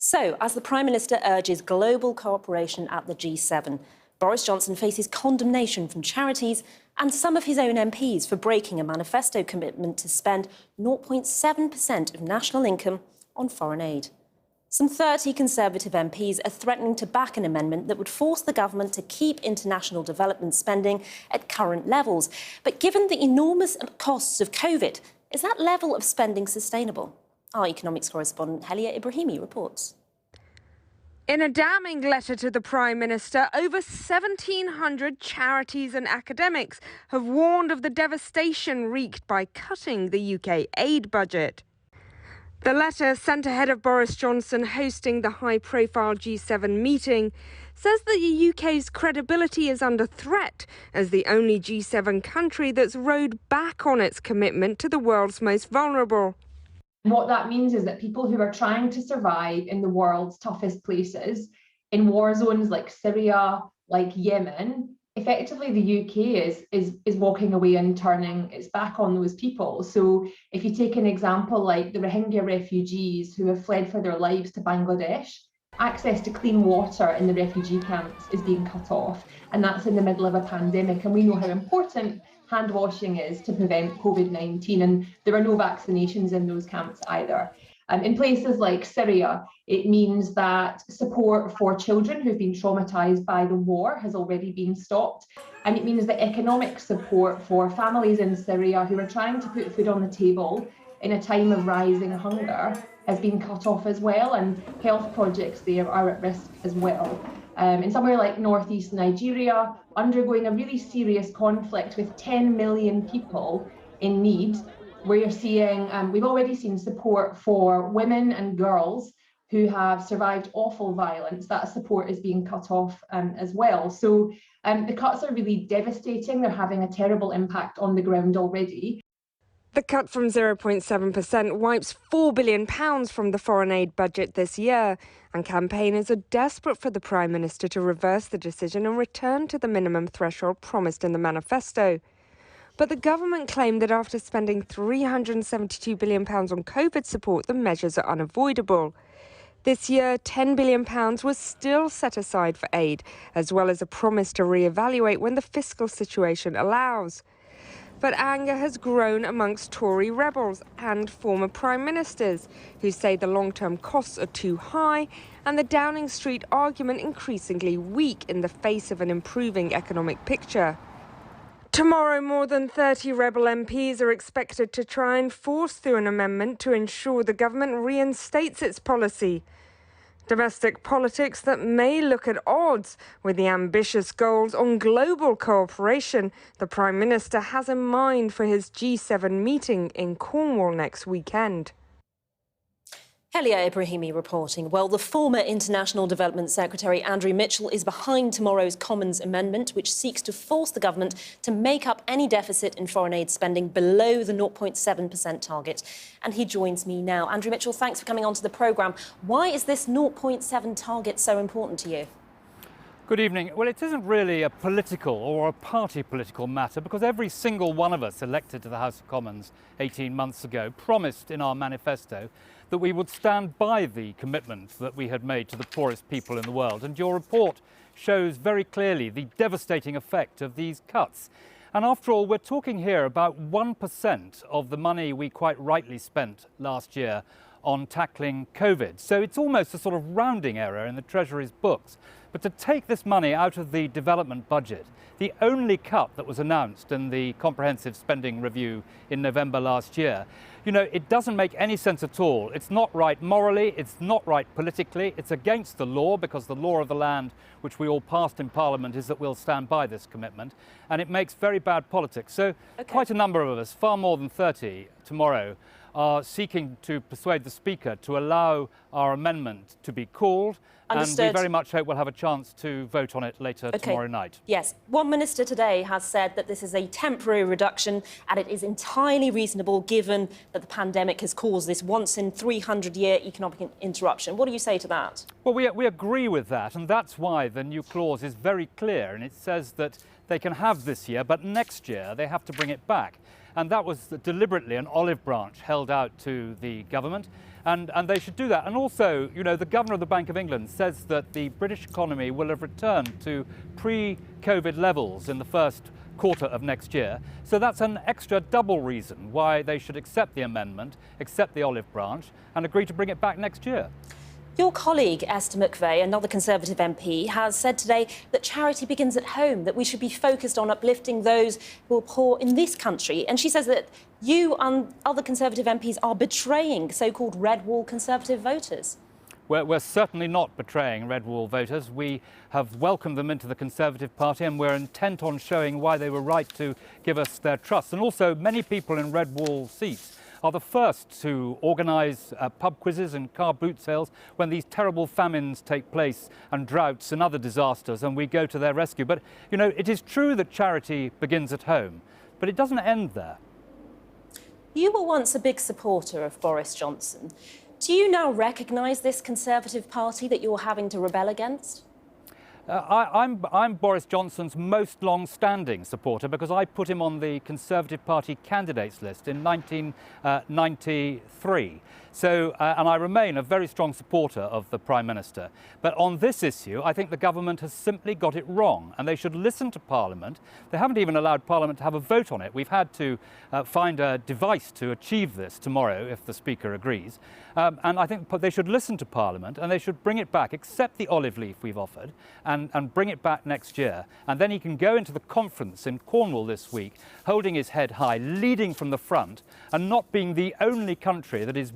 So, as the Prime Minister urges global cooperation at the G7, Boris Johnson faces condemnation from charities and some of his own MPs for breaking a manifesto commitment to spend 0.7% of national income on foreign aid. Some 30 Conservative MPs are threatening to back an amendment that would force the government to keep international development spending at current levels. But given the enormous costs of COVID, is that level of spending sustainable? Our Economics Correspondent Helia Ebrahimi reports. In a damning letter to the Prime Minister, over 1,700 charities and academics have warned of the devastation wreaked by cutting the UK aid budget. The letter, sent ahead of Boris Johnson hosting the high-profile G7 meeting, says that the UK's credibility is under threat as the only G7 country that's rowed back on its commitment to the world's most vulnerable. What that means is that people who are trying to survive in the world's toughest places, in war zones like Syria, like Yemen, effectively the UK is walking away and turning its back on those people. So if you take an example like the Rohingya refugees who have fled for their lives to Bangladesh, access to clean water in the refugee camps is being cut off, and that's in the middle of a pandemic, and we know how important hand washing is to prevent COVID-19, and there are no vaccinations in those camps either. In places like Syria, it means that support for children who've been traumatised by the war has already been stopped, and it means that economic support for families in Syria who are trying to put food on the table in a time of rising hunger has been cut off as well, and health projects there are at risk as well. In somewhere like northeast Nigeria, undergoing a really serious conflict with 10 million people in need, where you're seeing, we've already seen support for women and girls who have survived awful violence. That support is being cut off as well. So the cuts are really devastating. They're having a terrible impact on the ground already. The cut from 0.7% wipes £4 billion from the foreign aid budget this year, and campaigners are desperate for the Prime Minister to reverse the decision and return to the minimum threshold promised in the manifesto. But the government claimed that after spending £372 billion on COVID support, the measures are unavoidable. This year, £10 billion was still set aside for aid, as well as a promise to re-evaluate when the fiscal situation allows. But anger has grown amongst Tory rebels and former prime ministers, who say the long-term costs are too high and the Downing Street argument increasingly weak in the face of an improving economic picture. Tomorrow, more than 30 rebel MPs are expected to try and force through an amendment to ensure the government reinstates its policy. Domestic politics that may look at odds with the ambitious goals on global cooperation the Prime Minister has in mind for his G7 meeting in Cornwall next weekend. Helia Ebrahimi reporting. Well, the former International Development Secretary Andrew Mitchell is behind tomorrow's Commons amendment, which seeks to force the government to make up any deficit in foreign aid spending below the 0.7% target. And he joins me now. Andrew Mitchell, thanks for coming onto the programme. Why is this 0.7 target so important to you? Good evening. Well, it isn't really a political or a party political matter, because every single one of us elected to the House of Commons 18 months ago promised in our manifesto that we would stand by the commitment that we had made to the poorest people in the world. And your report shows very clearly the devastating effect of these cuts. And after all, we're talking here about 1% of the money we quite rightly spent last year on tackling COVID. So it's almost a sort of rounding error in the Treasury's books. But to take this money out of the development budget, the only cut that was announced in the comprehensive spending review in November last year, you know, it doesn't make any sense at all. It's not right morally, it's not right politically, it's against the law, because the law of the land, which we all passed in Parliament, is that we'll stand by this commitment, and it makes very bad politics. So quite a number of us, far more than 30 tomorrow, are seeking to persuade the Speaker to allow our amendment to be called. Understood. And we very much hope we'll have a chance to vote on it later tomorrow night. Yes. One minister today has said that this is a temporary reduction and it is entirely reasonable given that the pandemic has caused this once-in-300-year economic interruption. What do you say to that? Well, we agree with that, and that's why the new clause is very clear, and it says that they can have this year, but next year they have to bring it back. And that was deliberately an olive branch held out to the government. And they should do that. And also, you know, the governor of the Bank of England says that the British economy will have returned to pre-COVID levels in the first quarter of next year. So that's an extra double reason why they should accept the amendment, accept the olive branch, and agree to bring it back next year. Your colleague, Esther McVey, another Conservative MP, has said today that charity begins at home, that we should be focused on uplifting those who are poor in this country. And she says that you and other Conservative MPs are betraying so-called red wall Conservative voters. We're certainly not betraying red wall voters. We have welcomed them into the Conservative Party, and we're intent on showing why they were right to give us their trust. And also, many people in red wall seats are the first to organise pub quizzes and car boot sales when these terrible famines take place and droughts and other disasters, and we go to their rescue. But, you know, it is true that charity begins at home, but it doesn't end there. You were once a big supporter of Boris Johnson. Do you now recognise this Conservative Party that you're having to rebel against? I'm Boris Johnson's most long-standing supporter because I put him on the Conservative Party candidates list in 1993. So, and I remain a very strong supporter of the Prime Minister. But on this issue, I think the government has simply got it wrong, and they should listen to Parliament. They haven't even allowed Parliament to have a vote on it. We've had to find a device to achieve this tomorrow, if the Speaker agrees. And I think they should listen to Parliament, and they should bring it back, accept the olive leaf we've offered, and bring it back next year. And then he can go into the conference in Cornwall this week, holding his head high, leading from the front, and not being the only country that is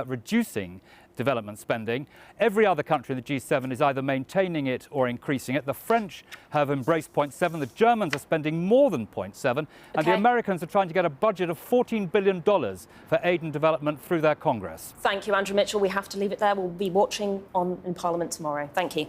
reducing development spending. Every other country in the G7 is either maintaining it or increasing it. The French have embraced 0.7, the Germans are spending more than 0.7, and the Americans are trying to get a budget of $14 billion for aid and development through their Congress. Thank you, Andrew Mitchell. We have to leave it there. We'll be watching in Parliament tomorrow. Thank you.